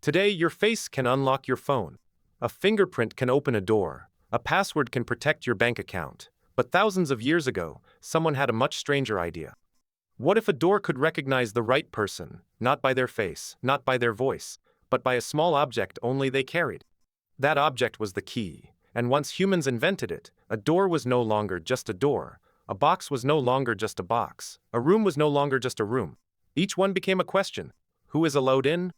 Today, your face can unlock your phone. A fingerprint can open a door. A password can protect your bank account. But thousands of years ago, someone had a much stranger idea. What if a door could recognize the right person, not by their face, not by their voice, but by a small object only they carried? That object was the key, and once humans invented it, a door was no longer just a door, a box was no longer just a box, a room was no longer just a room. Each one became a question. Who is allowed in?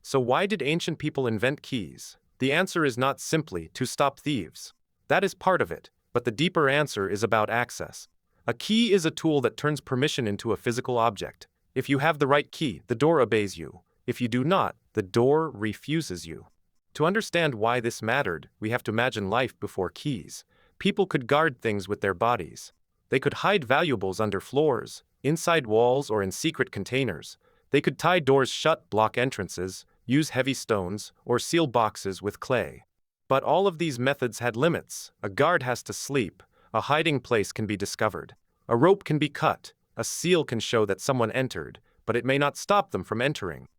So why did ancient people invent keys? The answer is not simply to stop thieves. That is part of it, but the deeper answer is about access. A key is a tool that turns permission into a physical object. If you have the right key, the door obeys you. If you do not, the door refuses you. To understand why this mattered, we have to imagine life before keys. People could guard things with their bodies. They could hide valuables under floors, inside walls, or in secret containers. They could tie doors shut, block entrances, use heavy stones, or seal boxes with clay. But all of these methods had limits. A guard has to sleep. A hiding place can be discovered. A rope can be cut. A seal can show that someone entered, but it may not stop them from entering.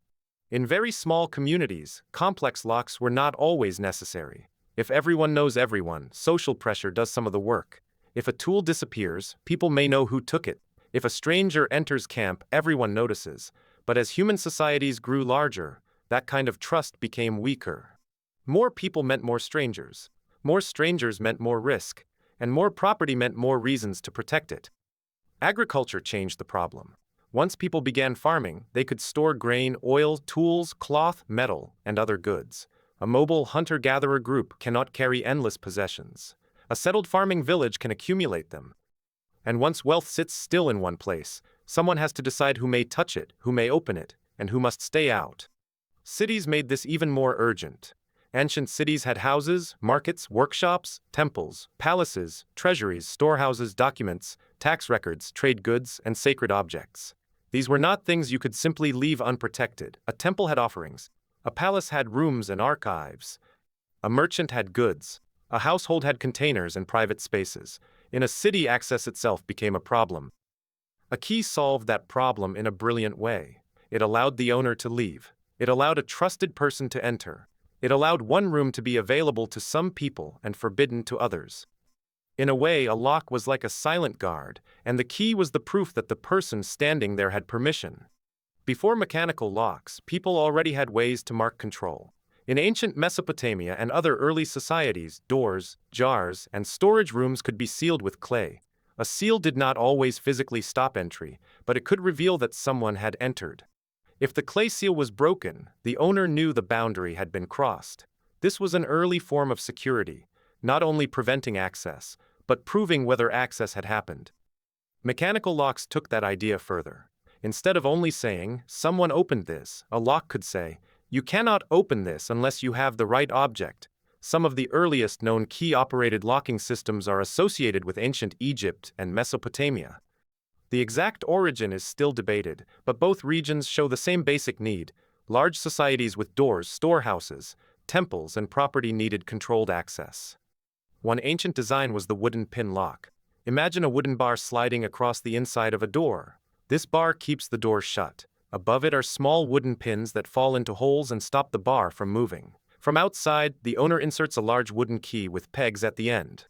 In very small communities, complex locks were not always necessary. If everyone knows everyone, social pressure does some of the work. If a tool disappears, people may know who took it. If a stranger enters camp, everyone notices. But as human societies grew larger, that kind of trust became weaker. More people meant more strangers. More strangers meant more risk. And more property meant more reasons to protect it. Agriculture changed the problem. Once people began farming, they could store grain, oil, tools, cloth, metal, and other goods. A mobile hunter-gatherer group cannot carry endless possessions. A settled farming village can accumulate them. And once wealth sits still in one place, someone has to decide who may touch it, who may open it, and who must stay out. Cities made this even more urgent. Ancient cities had houses, markets, workshops, temples, palaces, treasuries, storehouses, documents, tax records, trade goods, and sacred objects. These were not things you could simply leave unprotected. A temple had offerings. A palace had rooms and archives. A merchant had goods. A household had containers and private spaces. In a city, access itself became a problem. A key solved that problem in a brilliant way. It allowed the owner to leave. It allowed a trusted person to enter. It allowed one room to be available to some people and forbidden to others. In a way, a lock was like a silent guard, and the key was the proof that the person standing there had permission. Before mechanical locks, people already had ways to mark control. In ancient Mesopotamia and other early societies, doors, jars, and storage rooms could be sealed with clay. A seal did not always physically stop entry, but it could reveal that someone had entered. If the clay seal was broken, the owner knew the boundary had been crossed. This was an early form of security, not only preventing access, but proving whether access had happened. Mechanical locks took that idea further. Instead of only saying, "Someone opened this," a lock could say, "You cannot open this unless you have the right object." Some of the earliest known key-operated locking systems are associated with ancient Egypt and Mesopotamia. The exact origin is still debated, but both regions show the same basic need. Large societies with doors, storehouses, temples, and property needed controlled access. One ancient design was the wooden pin lock. Imagine a wooden bar sliding across the inside of a door. This bar keeps the door shut. Above it are small wooden pins that fall into holes and stop the bar from moving. From outside, the owner inserts a large wooden key with pegs at the end.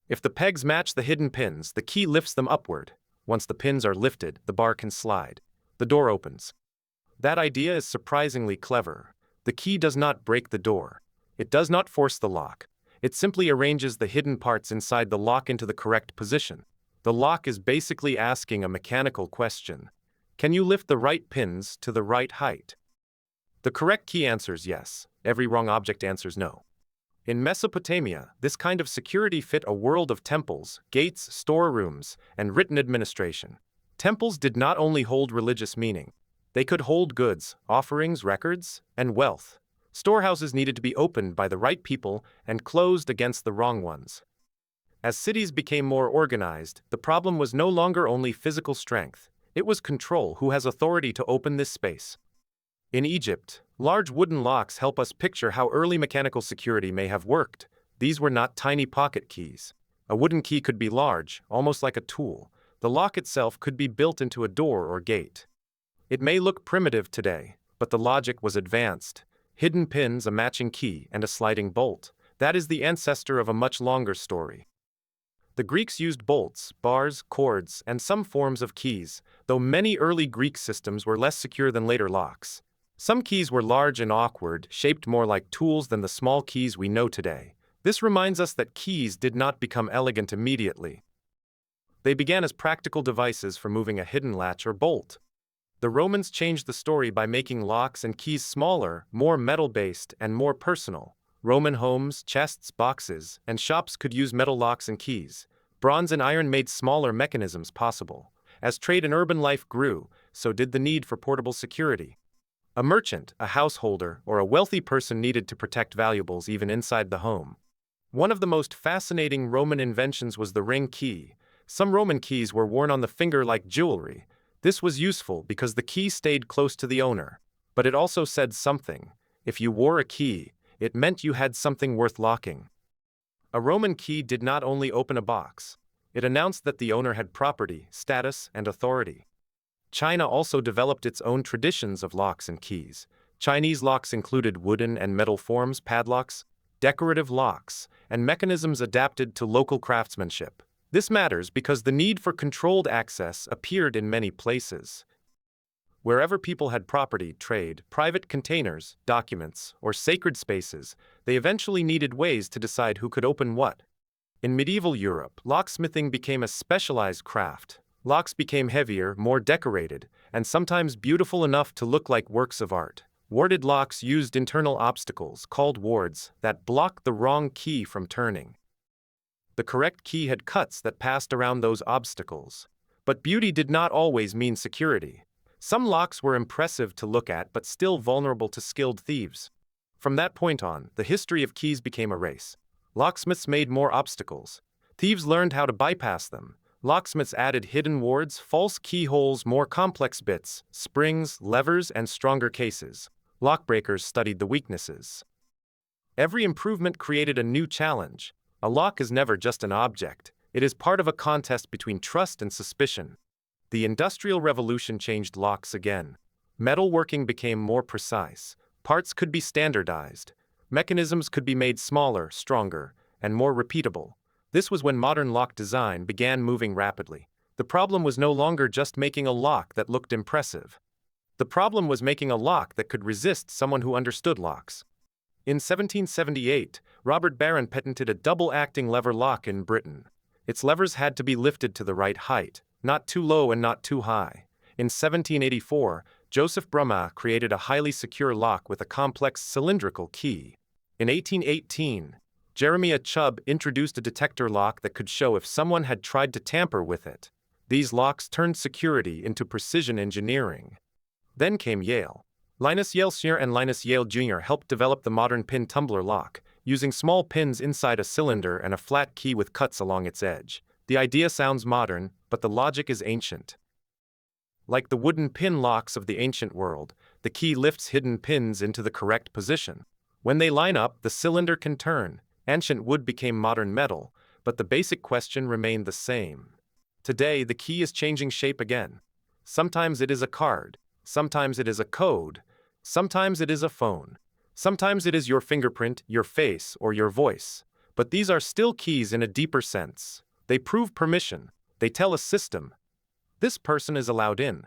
If the pegs match the hidden pins, the key lifts them upward. Once the pins are lifted, the bar can slide. The door opens. That idea is surprisingly clever. The key does not break the door. It does not force the lock. It simply arranges the hidden parts inside the lock into the correct position. The lock is basically asking a mechanical question. Can you lift the right pins to the right height? The correct key answers yes. Every wrong object answers no. In Mesopotamia, this kind of security fit a world of temples, gates, storerooms, and written administration. Temples did not only hold religious meaning. They could hold goods, offerings, records, and wealth. Storehouses needed to be opened by the right people and closed against the wrong ones. As cities became more organized, the problem was no longer only physical strength. It was control. Who has authority to open this space? In Egypt, large wooden locks help us picture how early mechanical security may have worked. These were not tiny pocket keys. A wooden key could be large, almost like a tool. The lock itself could be built into a door or gate. It may look primitive today, but the logic was advanced. hidden pins, a matching key, and a sliding bolt. That is the ancestor of a much longer story. The Greeks used bolts, bars, cords, and some forms of keys, though many early Greek systems were less secure than later locks. Some keys were large and awkward, shaped more like tools than the small keys we know today. This reminds us that keys did not become elegant immediately. They began as practical devices for moving a hidden latch or bolt. The Romans changed the story by making locks and keys smaller, more metal-based, and more personal. Roman homes, chests, boxes, and shops could use metal locks and keys. Bronze and iron made smaller mechanisms possible. As trade and urban life grew, so did the need for portable security. A merchant, a householder, or a wealthy person needed to protect valuables even inside the home. One of the most fascinating Roman inventions was the ring key. Some Roman keys were worn on the finger like jewelry. This was useful because the key stayed close to the owner. But it also said something. If you wore a key, it meant you had something worth locking. A Roman key did not only open a box. It announced that the owner had property, status, and authority. China also developed its own traditions of locks and keys. Chinese locks included wooden and metal forms, padlocks, decorative locks, and mechanisms adapted to local craftsmanship. This matters because the need for controlled access appeared in many places. Wherever people had property, trade, private containers, documents, or sacred spaces, they eventually needed ways to decide who could open what. In medieval Europe, locksmithing became a specialized craft. Locks became heavier, more decorated, and sometimes beautiful enough to look like works of art. Warded locks used internal obstacles, called wards, that blocked the wrong key from turning. The correct key had cuts that passed around those obstacles. But beauty did not always mean security. Some locks were impressive to look at but still vulnerable to skilled thieves. From that point on, the history of keys became a race. Locksmiths made more obstacles. Thieves learned how to bypass them. Locksmiths added hidden wards, false keyholes, more complex bits, springs, levers, and stronger cases. Lockbreakers studied the weaknesses. Every improvement created a new challenge. A lock is never just an object. It is part of a contest between trust and suspicion. The Industrial Revolution changed locks again. Metalworking became more precise. Parts could be standardized. Mechanisms could be made smaller, stronger, and more repeatable. This was when modern lock design began moving rapidly. The problem was no longer just making a lock that looked impressive. The problem was making a lock that could resist someone who understood locks. In 1778, Robert Barron patented a double-acting lever lock in Britain. Its levers had to be lifted to the right height, not too low and not too high. In 1784, Joseph Brumah created a highly secure lock with a complex cylindrical key. In 1818, Jeremiah Chubb introduced a detector lock that could show if someone had tried to tamper with it. These locks turned security into precision engineering. Then came Yale. Linus Yale Sr. and Linus Yale Jr. helped develop the modern pin-tumbler lock, using small pins inside a cylinder and a flat key with cuts along its edge. The idea sounds modern, but the logic is ancient. Like the wooden pin locks of the ancient world, the key lifts hidden pins into the correct position. When they line up, the cylinder can turn. Ancient wood became modern metal, but the basic question remained the same. Today, the key is changing shape again. Sometimes it is a card. Sometimes it is a code. Sometimes it is a phone. Sometimes it is your fingerprint, your face, or your voice. But these are still keys in a deeper sense. They prove permission. They tell a system. This person is allowed in.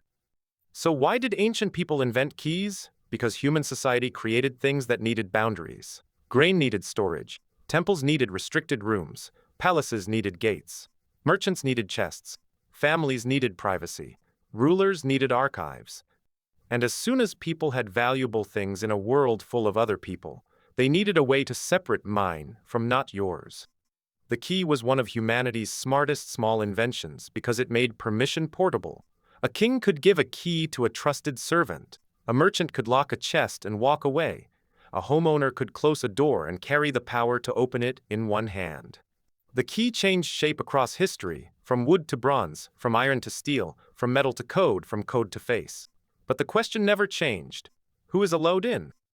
So why did ancient people invent keys? Because human society created things that needed boundaries. Grain needed storage. Temples needed restricted rooms. Palaces needed gates. Merchants needed chests. Families needed privacy. Rulers needed archives. And as soon as people had valuable things in a world full of other people, they needed a way to separate mine from not yours. The key was one of humanity's smartest small inventions because it made permission portable. A king could give a key to a trusted servant. A merchant could lock a chest and walk away. A homeowner could close a door and carry the power to open it in one hand. The key changed shape across history, from wood to bronze, from iron to steel, from metal to code, from code to face. But the question never changed. Who is allowed in?